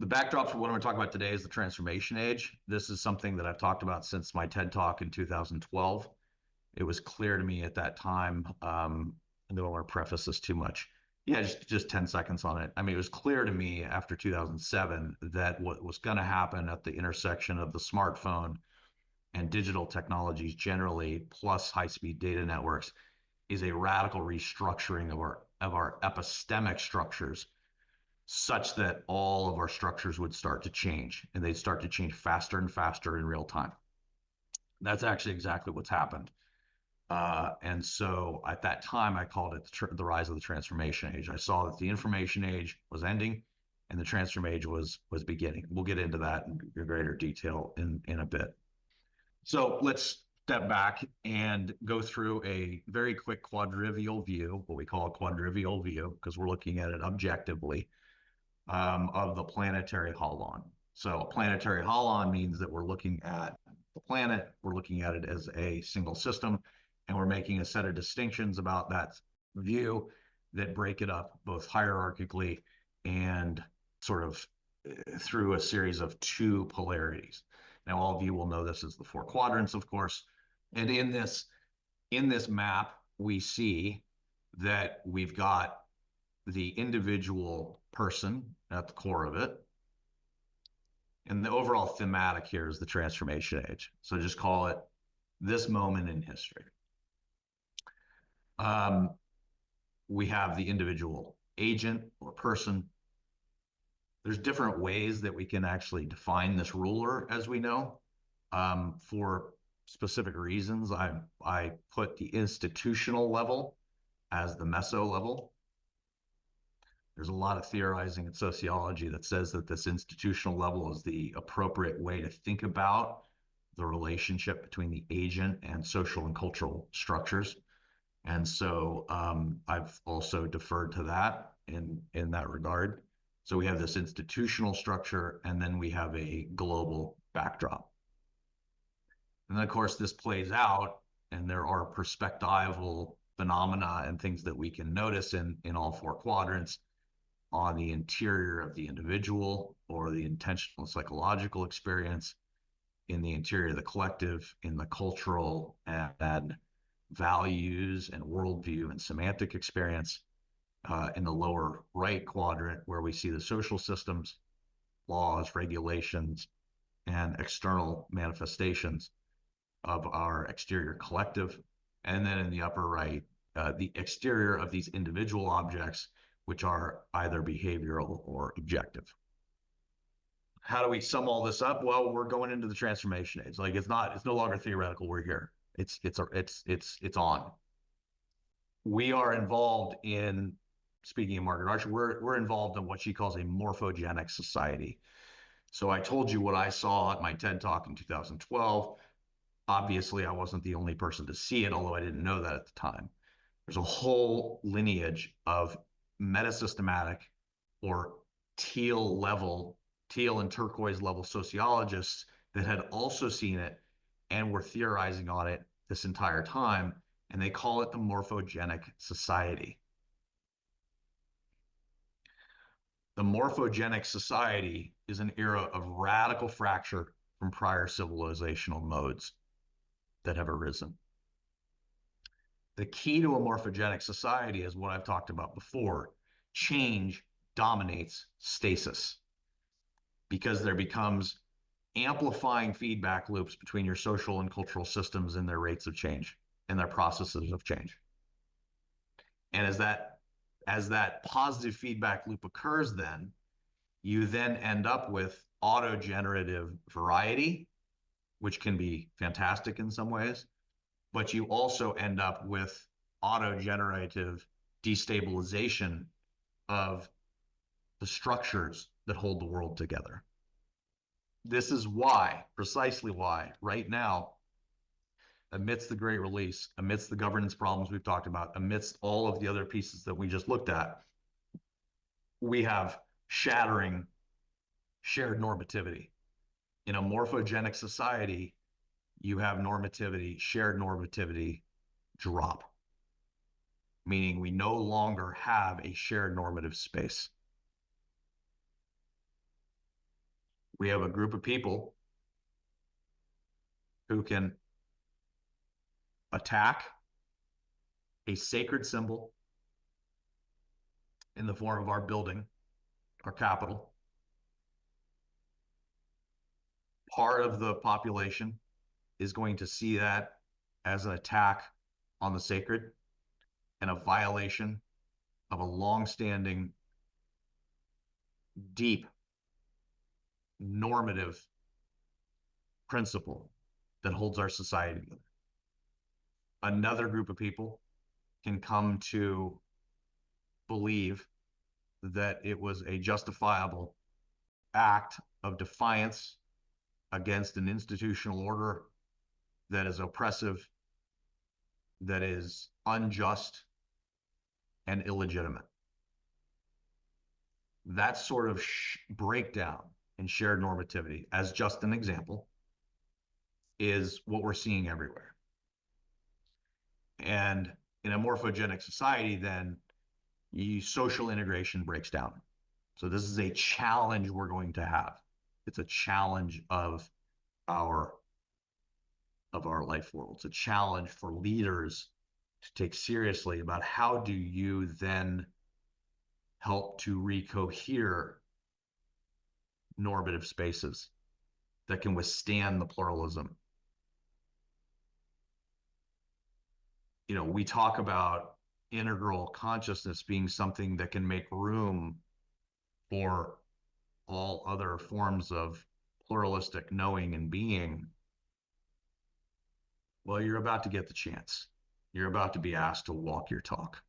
The backdrop for what I'm going to talk about today is the transformation age. This is something that I've talked about since my TED Talk in 2012. It was clear to me at that time, I don't want to preface this too much. Yeah, just 10 seconds on it. I mean, it was clear to me after 2007 that what was going to happen at the intersection of the smartphone and digital technologies generally, plus high-speed data networks, is a radical restructuring of our epistemic structures such that all of our structures would start to change, and they'd start to change faster and faster in real time. That's actually exactly what's happened. And so at that time, I called it the rise of the transformation age. I saw that the information age was ending and the transformation age was beginning. We'll get into that in greater detail in a bit. So let's step back and go through a very quick quadrivial view, what we call a quadrivial view, because we're looking at it objectively, of the planetary holon. So a planetary holon means that we're looking at the planet, we're looking at it as a single system, and we're making a set of distinctions about that view that break it up both hierarchically and sort of through a series of two polarities. Now, all of you will know this as the four quadrants, of course. And in this map, we see that we've got the individual person at the core of it. And the overall thematic here is the transformation age. So just call it this moment in history. We have the individual agent or person. There's different ways that we can actually define this ruler, as we know. For specific reasons, I put the institutional level as the meso level. There's a lot of theorizing in sociology that says that this institutional level is the appropriate way to think about the relationship between the agent and social and cultural structures. And so I've also deferred to that in that regard. So we have this institutional structure, and then we have a global backdrop. And then, of course, this plays out, and there are perspectival phenomena and things that we can notice in all four quadrants on the interior of the individual or the intentional psychological experience, in the interior of the collective, in the cultural and values and worldview and semantic experience, in the lower right quadrant, where we see the social systems, laws, regulations, and external manifestations of our exterior collective. And then in the upper right, the exterior of these individual objects, which are either behavioral or objective. How do we sum all this up? Well, we're going into the transformation age. Like it's no longer theoretical. We're here. It's on. We are involved in, speaking of Margaret Archer, we're involved in what she calls a morphogenic society. So I told you what I saw at my TED Talk in 2012. Obviously, I wasn't the only person to see it, although I didn't know that at the time. There's a whole lineage of metasystematic or teal and turquoise level sociologists that had also seen it and were theorizing on it this entire time, and they call it the Morphogenic Society. The Morphogenic Society is an era of radical fracture from prior civilizational modes that have arisen. The key to a morphogenic society is what I've talked about before. Change dominates stasis because there becomes amplifying feedback loops between your social and cultural systems and their rates of change and their processes of change. And as that positive feedback loop occurs, then you then end up with autogenerative variety, which can be fantastic in some ways, but you also end up with autogenerative destabilization of the structures that hold the world together. This is why, precisely why, right now, amidst the Great Release, amidst the governance problems we've talked about, amidst all of the other pieces that we just looked at, we have shattering shared normativity. In a morphogenic society, you have normativity, shared normativity drop, meaning we no longer have a shared normative space. We have a group of people who can attack a sacred symbol in the form of our building, our Capitol. Part of the population is going to see that as an attack on the sacred and a violation of a long-standing, deep, normative principle that holds our society together. Another group of people can come to believe that it was a justifiable act of defiance against an institutional order that is oppressive, that is unjust, and illegitimate. That sort of breakdown in shared normativity, as just an example, is what we're seeing everywhere. And in a morphogenic society, then social integration breaks down. So this is a challenge we're going to have. It's a challenge of our life world. It's a challenge for leaders to take seriously about how do you then help to recohere normative spaces that can withstand the pluralism. You know, we talk about integral consciousness being something that can make room for all other forms of pluralistic knowing and being. Well, you're about to get the chance. You're about to be asked to walk your talk.